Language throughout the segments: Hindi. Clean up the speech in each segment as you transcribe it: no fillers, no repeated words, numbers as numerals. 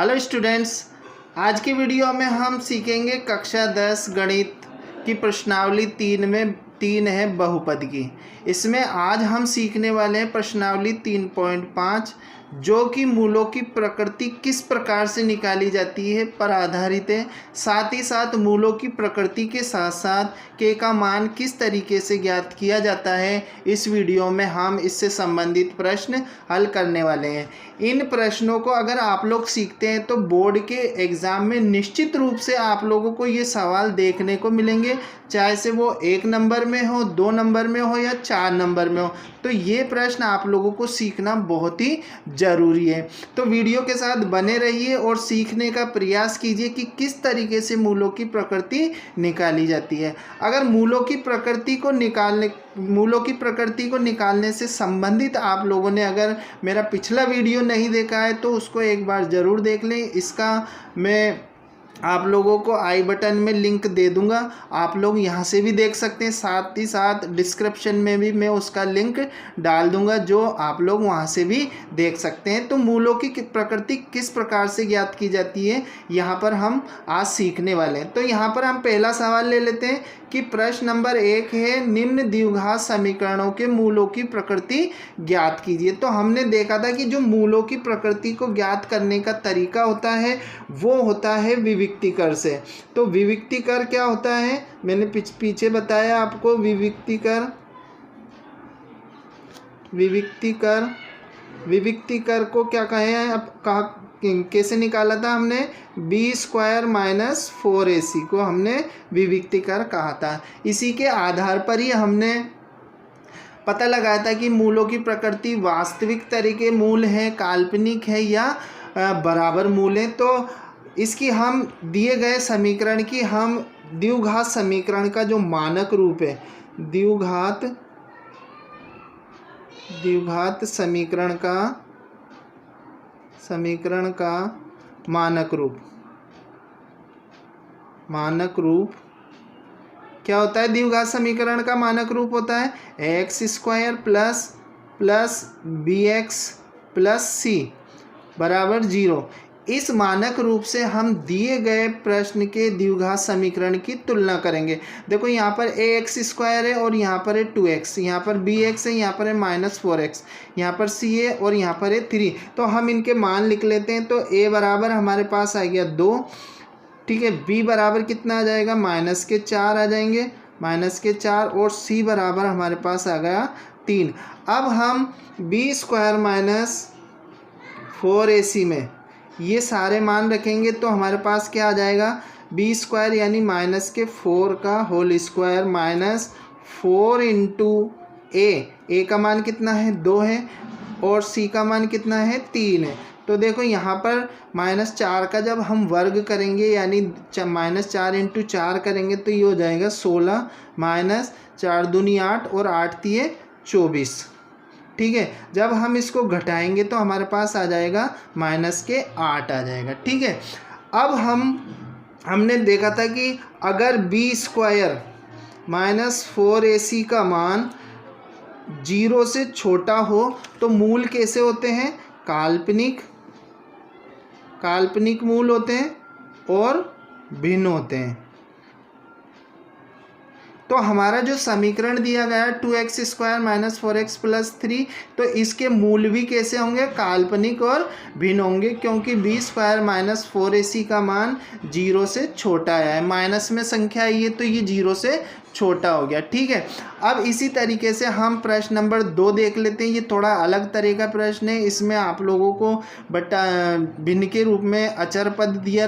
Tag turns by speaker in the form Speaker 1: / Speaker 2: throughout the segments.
Speaker 1: हेलो स्टूडेंट्स, आज की वीडियो में हम सीखेंगे कक्षा 10 गणित की प्रश्नावली 3 में 3 है बहुपद की। इसमें आज हम सीखने वाले हैं प्रश्नावली 3.5 जो कि मूलों की प्रकृति किस प्रकार से निकाली जाती है पर आधारित है। साथ ही साथ मूलों की प्रकृति के साथ साथ के का मान किस तरीके से ज्ञात किया जाता है, इस वीडियो में हम इससे संबंधित प्रश्न हल करने वाले हैं। इन प्रश्नों को अगर आप लोग सीखते हैं तो बोर्ड के एग्ज़ाम में निश्चित रूप से आप लोगों को ये सवाल देखने को मिलेंगे, चाहे से वो 1 नंबर में हो, 2 नंबर में हो या 4 नंबर में हो। तो ये प्रश्न आप लोगों को सीखना बहुत ही ज़रूरी है। तो वीडियो के साथ बने रहिए और सीखने का प्रयास कीजिए कि किस तरीके से मूलों की प्रकृति निकाली जाती है। अगर मूलों की प्रकृति को निकालने से संबंधित आप लोगों ने अगर मेरा पिछला वीडियो नहीं देखा है तो उसको एक बार ज़रूर देख लें। इसका मैं आप लोगों को आई बटन में लिंक दे दूंगा, आप लोग यहाँ से भी देख सकते हैं। साथ ही साथ डिस्क्रिप्शन में भी मैं उसका लिंक डाल दूंगा जो आप लोग वहाँ से भी देख सकते हैं। तो मूलों की प्रकृति किस प्रकार से ज्ञात की जाती है यहाँ पर हम आज सीखने वाले हैं। तो यहाँ पर हम पहला सवाल ले लेते हैं कि प्रश्न नंबर 1 है, निम्न द्विघात समीकरणों के मूलों की प्रकृति ज्ञात कीजिए। तो हमने देखा था कि जो मूलों की प्रकृति को ज्ञात करने का तरीका होता है वो होता है विविक्तीकर से। तो विविक्तीकर क्या होता है, मैंने पीछे बताया आपको। विविक्तीकर को क्या कहे हैं, अब कहा कैसे निकाला था हमने, b² - 4ac को हमने विविक्तीकर कहा था। इसी के आधार पर ही हमने पता लगाया था कि मूलों की प्रकृति वास्तविक तरीके मूल है, काल्पनिक है या बराबर मूल है। तो इसकी हम दिए गए समीकरण की हम द्विघात समीकरण का जो मानक रूप है, द्विघात समीकरण का मानक रूप क्या होता है। द्विघात समीकरण का मानक रूप होता है x² plus bx plus c बराबर 0। इस मानक रूप से हम दिए गए प्रश्न के द्विघात समीकरण की तुलना करेंगे। देखो यहाँ पर ax² है और यहाँ पर है 2x, यहाँ पर bx है, यहाँ पर है -4x, यहाँ पर c है और यहाँ पर है 3। तो हम इनके मान लिख लेते हैं। तो a बराबर हमारे पास आ गया 2, ठीक है। b बराबर कितना आ जाएगा, -4 आ जाएंगे, -4, और c बराबर हमारे पास आ गया 3। अब हम b² - 4ac में ये सारे मान रखेंगे तो हमारे पास क्या आ जाएगा, b² यानी -4 का होल स्क्वायर -4 × a का मान कितना है, 2 है, और c का मान कितना है, 3 है। तो देखो यहाँ पर -4 का जब हम वर्ग करेंगे यानी -4 × 4 करेंगे तो ये हो जाएगा 16, -4 दूनी 8 और 8 तिये 24, ठीक है। जब हम इसको घटाएंगे तो हमारे पास आ जाएगा -8 आ जाएगा, ठीक है। अब हमने देखा था कि अगर b² - 4ac का मान 0 से छोटा हो तो मूल कैसे होते हैं, काल्पनिक मूल होते हैं और भिन्न होते हैं। तो हमारा जो समीकरण दिया गया 2x² - 4x + 3, तो इसके मूल भी कैसे होंगे, काल्पनिक और भिन्न होंगे, क्योंकि b² - 4ac का मान 0 से छोटा है, माइनस में संख्या आई है तो ये 0 से छोटा हो गया, ठीक है। अब इसी तरीके से हम प्रश्न नंबर 2 देख लेते हैं। ये थोड़ा अलग तरह का प्रश्न है। इसमें आप लोगों को भिन्न के रूप में अचर पद दे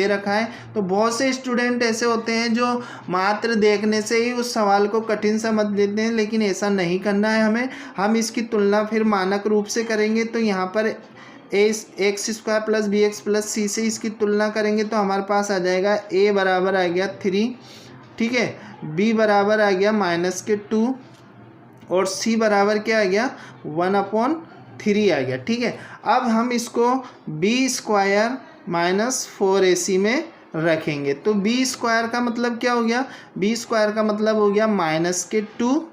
Speaker 1: रखा है। तो बहुत से स्टूडेंट ऐसे होते हैं जो मात्र देखने से ही उस सवाल को कठिन समझ लेते हैं, लेकिन ऐसा नहीं करना है हम इसकी तुलना फिर मानक रूप से करेंगे। तो यहाँ पर x² plus bx plus c से इसकी तुलना करेंगे तो हमारे पास आ जाएगा a बराबर आ गया 3, ठीक है, b बराबर आ गया -2 और c बराबर क्या आ गया 1/3 आ गया, ठीक है। अब हम इसको b² - 4ac में रखेंगे तो b² का मतलब क्या हो गया, b² का मतलब हो गया -2।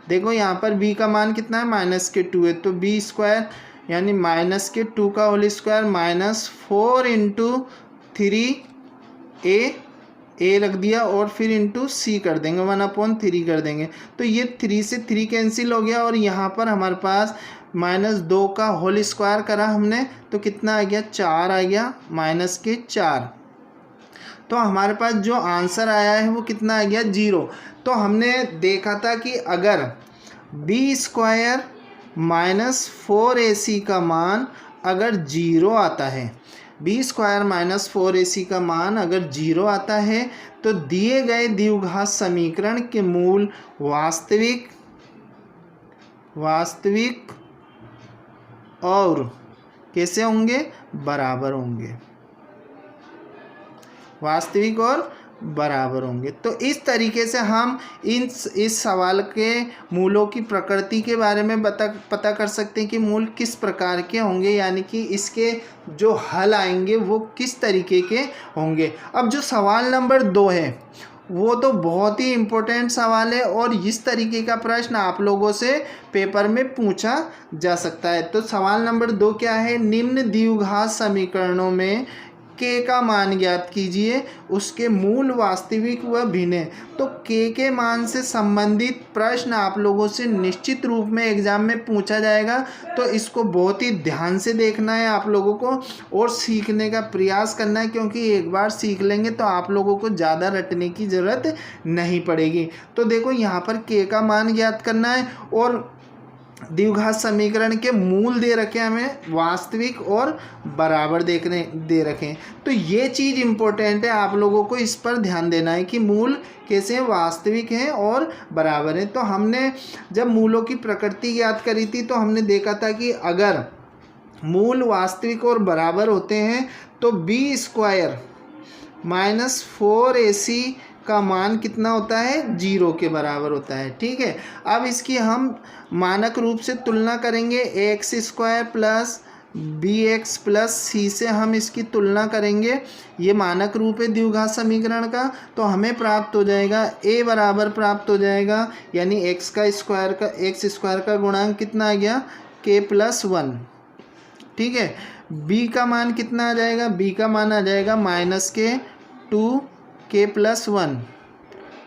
Speaker 1: देखो यहाँ पर b का मान कितना है, -2 है, तो b² यानी माइनस के 2 का whole square minus 4 into 3a रख दिया और फिर इंटू सी कर देंगे, 1/3 कर देंगे। तो ये 3 से 3 कैंसिल हो गया और यहाँ पर हमारे पास -2 का होल स्क्वायर करा हमने तो कितना आ गया, 4 आ गया, -4। तो हमारे पास जो आंसर आया है वो कितना आ गया, 0। तो हमने देखा था कि अगर b² -4ac का मान अगर 0 आता है, b² -4ac का मान अगर 0 आता है तो दिए गए द्विघात समीकरण के मूल वास्तविक और कैसे होंगे, बराबर होंगे, वास्तविक और बराबर होंगे। तो इस तरीके से हम इस सवाल के मूलों की प्रकृति के बारे में पता कर सकते हैं कि मूल किस प्रकार के होंगे, यानी कि इसके जो हल आएंगे वो किस तरीके के होंगे। अब जो सवाल नंबर 2 है वो तो बहुत ही इम्पोर्टेंट सवाल है और इस तरीके का प्रश्न आप लोगों से पेपर में पूछा जा सकता है। तो सवाल नंबर 2 क्या है, निम्न द्विघात समीकरणों में k का मान ज्ञात कीजिए, उसके मूल वास्तविक व भिन्न। तो k के मान से संबंधित प्रश्न आप लोगों से निश्चित रूप में एग्जाम में पूछा जाएगा। तो इसको बहुत ही ध्यान से देखना है आप लोगों को और सीखने का प्रयास करना है, क्योंकि एक बार सीख लेंगे तो आप लोगों को ज़्यादा रटने की ज़रूरत नहीं पड़ेगी। तो देखो यहाँ पर k का मान ज्ञात करना है और द्विघात समीकरण के मूल दे रखे हमें, वास्तविक और बराबर दे रखे। तो ये चीज़ इम्पोर्टेंट है, आप लोगों को इस पर ध्यान देना है कि मूल कैसे वास्तविक हैं और बराबर हैं। तो हमने जब मूलों की प्रकृति ज्ञात करी थी तो हमने देखा था कि अगर मूल वास्तविक और बराबर होते हैं तो b² -4ac का मान कितना होता है, 0 के बराबर होता है। ठीक है, अब इसकी हम मानक रूप से तुलना करेंगे, ax² plus bx plus c से हम इसकी तुलना करेंगे। ये मानक रूप है द्विघात समीकरण का, तो हमें प्राप्त हो जाएगा a बराबर प्राप्त हो जाएगा, यानी x² का गुणांक कितना आ गया, k+1। ठीक है, b का मान कितना आ जाएगा, b का मान आ जाएगा -2k+1।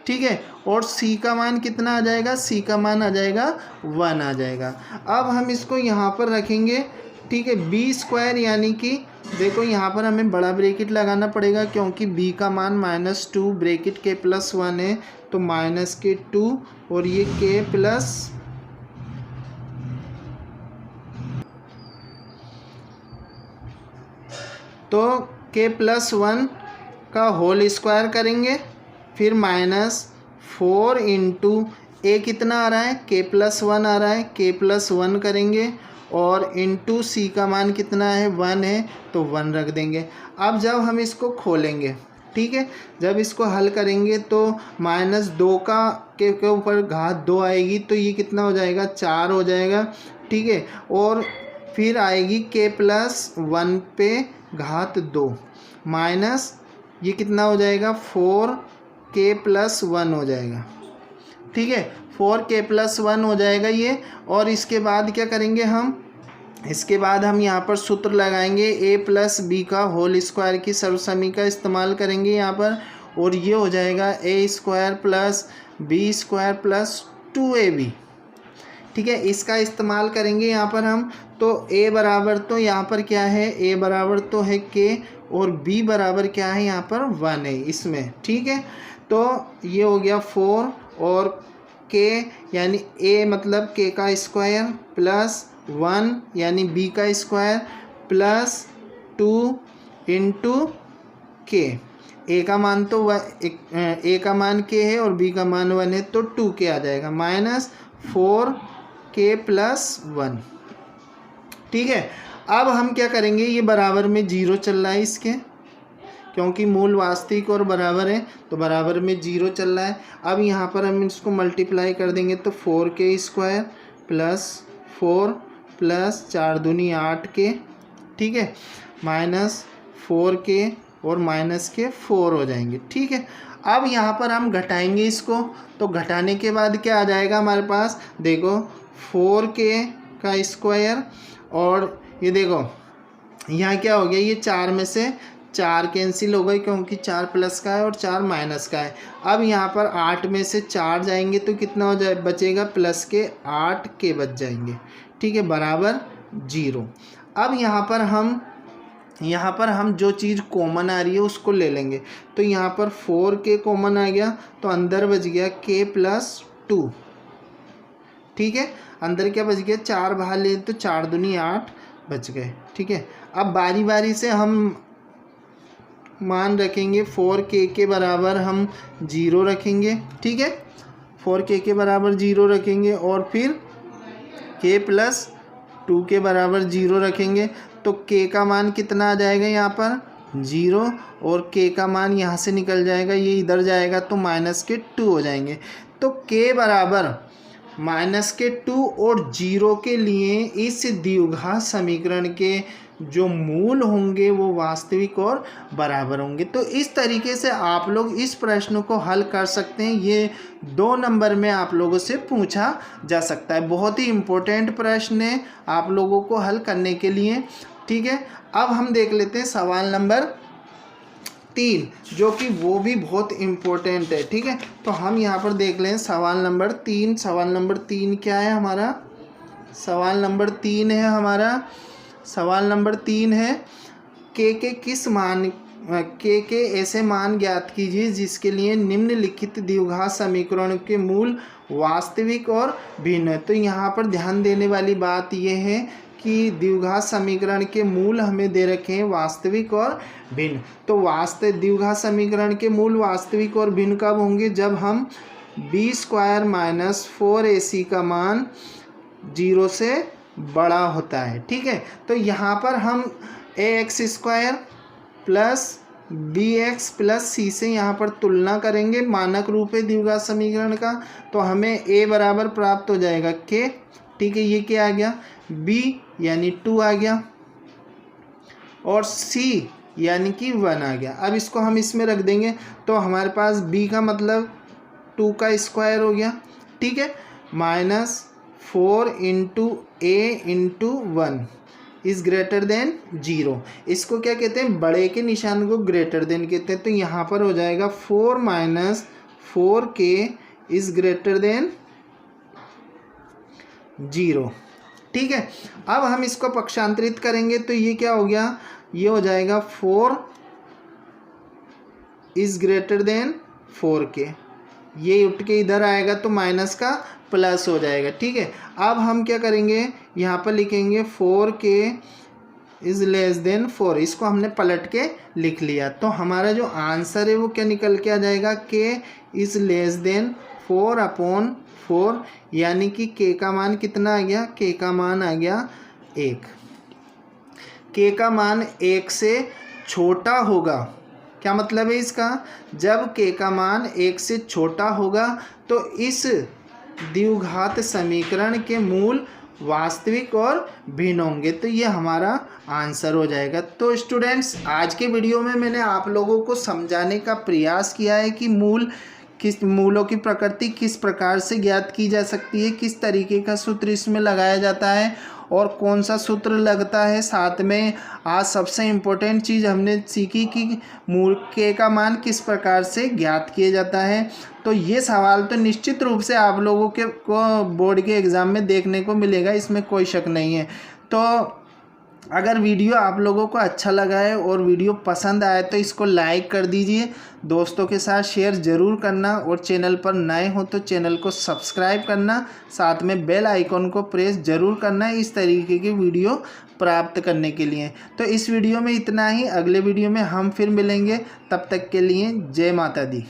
Speaker 1: ठीक है, और c का मान कितना आ जाएगा, c का मान आ जाएगा 1 आ जाएगा। अब हम इसको यहाँ पर रखेंगे। ठीक है, b² यानी कि देखो यहाँ पर हमें बड़ा ब्रैकेट लगाना पड़ेगा क्योंकि b का मान -2 ब्रैकेट k+1 है, तो -2 और ये k+1 का होल स्क्वायर करेंगे, फिर -4 इंटू a कितना आ रहा है, k+1 आ रहा है, k+1 करेंगे और इंटू c का मान कितना है, 1 है, तो 1 रख देंगे। अब जब हम इसको खोलेंगे, ठीक है, जब इसको हल करेंगे तो -2 के ऊपर घात 2 आएगी, तो ये कितना हो जाएगा, 4 हो जाएगा। ठीक है, और फिर आएगी k+1 पे घात 2 माइनस ये कितना हो जाएगा, 4k+1 हो जाएगा। ठीक है, 4k+1 हो जाएगा ये। और इसके बाद क्या करेंगे हम, इसके बाद हम यहाँ पर सूत्र लगाएंगे, a + b का होल स्क्वायर की सर्वसमी का इस्तेमाल करेंगे यहाँ पर, और ये हो जाएगा a² + b² + 2ab। ठीक है, इसका इस्तेमाल करेंगे यहाँ पर हम। तो a बराबर तो यहाँ पर क्या है, a बराबर तो है k और b बराबर क्या है, यहाँ पर 1 है इसमें। ठीक है, तो ये हो गया 4 और k यानी a मतलब k का स्क्वायर प्लस 1 यानी b का square plus 2 into k। a का मान तो a का मान k है और b का मान 1 है, तो 2k आ जाएगा -4k+1। ठीक है, अब हम क्या करेंगे, ये बराबर में 0 चल रहा है इसके, क्योंकि मूल वास्तविक और बराबर है तो बराबर में 0 चल रहा है। अब यहाँ पर हम इसको मल्टीप्लाई कर देंगे तो 4k² प्लस 4 प्लस 4 दूनी 8k। ठीक है, -4k और -k 4 हो जाएंगे। ठीक है, अब यहाँ पर हम घटाएंगे इसको, तो घटाने के बाद क्या आ जाएगा हमारे पास, देखो 4k का स्क्वायर और ये देखो यहाँ क्या हो गया, ये 4 में से 4 कैंसिल हो गए क्योंकि 4 प्लस का है और 4 माइनस का है। अब यहाँ पर 8 में से 4 जाएंगे तो कितना हो जाए बचेगा, प्लस के 8 के बच जाएंगे, ठीक है, बराबर 0। अब यहाँ पर हम जो चीज़ कॉमन आ रही है उसको ले लेंगे। तो यहाँ पर 4k कॉमन आ गया तो अंदर बच गया k + 2, ठीक है। अंदर क्या बच गया, 4 बाहर ले तो 4 दूनी 8 बच गए, ठीक है। अब बारी बारी से हम मान रखेंगे। 4k के बराबर हम 0 रखेंगे, ठीक है, 4k के बराबर 0 रखेंगे और फिर k + 2 के बराबर 0 रखेंगे। तो k का मान कितना आ जाएगा यहाँ पर 0 और k का मान यहाँ से निकल जाएगा, ये इधर जाएगा तो -2 हो जाएंगे। तो k बराबर -2 और 0 के लिए इस द्विघात समीकरण के जो मूल होंगे वो वास्तविक और बराबर होंगे। तो इस तरीके से आप लोग इस प्रश्न को हल कर सकते हैं। ये 2 नंबर में आप लोगों से पूछा जा सकता है। बहुत ही इम्पोर्टेंट प्रश्न है आप लोगों को हल करने के लिए, ठीक है। अब हम देख लेते हैं सवाल नंबर 3, जो कि वो भी बहुत इम्पोर्टेंट है, ठीक है। तो हम यहाँ पर देख लें सवाल नंबर 3। सवाल नंबर 3 क्या है हमारा, सवाल नंबर 3 है हमारा, सवाल नंबर 3 है के ऐसे मान ज्ञात कीजिए जिसके लिए निम्नलिखित द्विघात समीकरण के मूल वास्तविक और भिन्न है। तो यहाँ पर ध्यान देने वाली बात यह है कि द्विघात समीकरण के मूल हमें दे रखे हैं वास्तविक और भिन्न। तो द्विघात समीकरण के मूल वास्तविक और भिन्न कब होंगे, जब हम b² - 4ac का मान 0 से बड़ा होता है, ठीक है। तो यहाँ पर हम ax² + bx + c से यहाँ पर तुलना करेंगे, मानक रूप है द्विघात समीकरण का। तो हमें a बराबर प्राप्त हो जाएगा k, ठीक है, ये क्या आ गया, b यानी 2 आ गया और c यानी कि 1 आ गया। अब इसको हम इसमें रख देंगे तो हमारे पास b का मतलब 2 का स्क्वायर हो गया, ठीक है, -4 × a × 1 इज़ ग्रेटर देन 0। इसको क्या कहते हैं, बड़े के निशान को ग्रेटर देन कहते हैं। तो यहाँ पर हो जाएगा 4 - 4k इज़ ग्रेटर देन 0, ठीक है। अब हम इसको पक्षांतरित करेंगे तो ये क्या हो गया, ये हो जाएगा 4 इज़ ग्रेटर देन 4k, ये उठ के इधर आएगा तो माइनस का प्लस हो जाएगा, ठीक है। अब हम क्या करेंगे, यहाँ पर लिखेंगे 4k इज़ लेस देन 4, इसको हमने पलट के लिख लिया। तो हमारा जो आंसर है वो क्या निकल के आ जाएगा, k इज़ लेस देन 4/4, यानी कि k का मान कितना आ गया, k का मान आ गया 1। k का मान 1 से छोटा होगा, क्या मतलब है इसका, जब k का मान 1 से छोटा होगा तो इस द्विघात समीकरण के मूल वास्तविक और भिन्न होंगे। तो ये हमारा आंसर हो जाएगा। तो स्टूडेंट्स, आज के वीडियो में मैंने आप लोगों को समझाने का प्रयास किया है कि मूलों की प्रकृति किस प्रकार से ज्ञात की जा सकती है, किस तरीके का सूत्र इसमें लगाया जाता है और कौन सा सूत्र लगता है। साथ में आज सबसे इम्पोर्टेंट चीज़ हमने सीखी कि मूल k का मान किस प्रकार से ज्ञात किया जाता है। तो ये सवाल तो निश्चित रूप से आप लोगों को बोर्ड के एग्ज़ाम में देखने को मिलेगा, इसमें कोई शक नहीं है। तो अगर वीडियो आप लोगों को अच्छा लगा है और वीडियो पसंद आए तो इसको लाइक कर दीजिए, दोस्तों के साथ शेयर ज़रूर करना और चैनल पर नए हो तो चैनल को सब्सक्राइब करना, साथ में बेल आइकॉन को प्रेस ज़रूर करना इस तरीके की वीडियो प्राप्त करने के लिए। तो इस वीडियो में इतना ही, अगले वीडियो में हम फिर मिलेंगे, तब तक के लिए जय माता दी।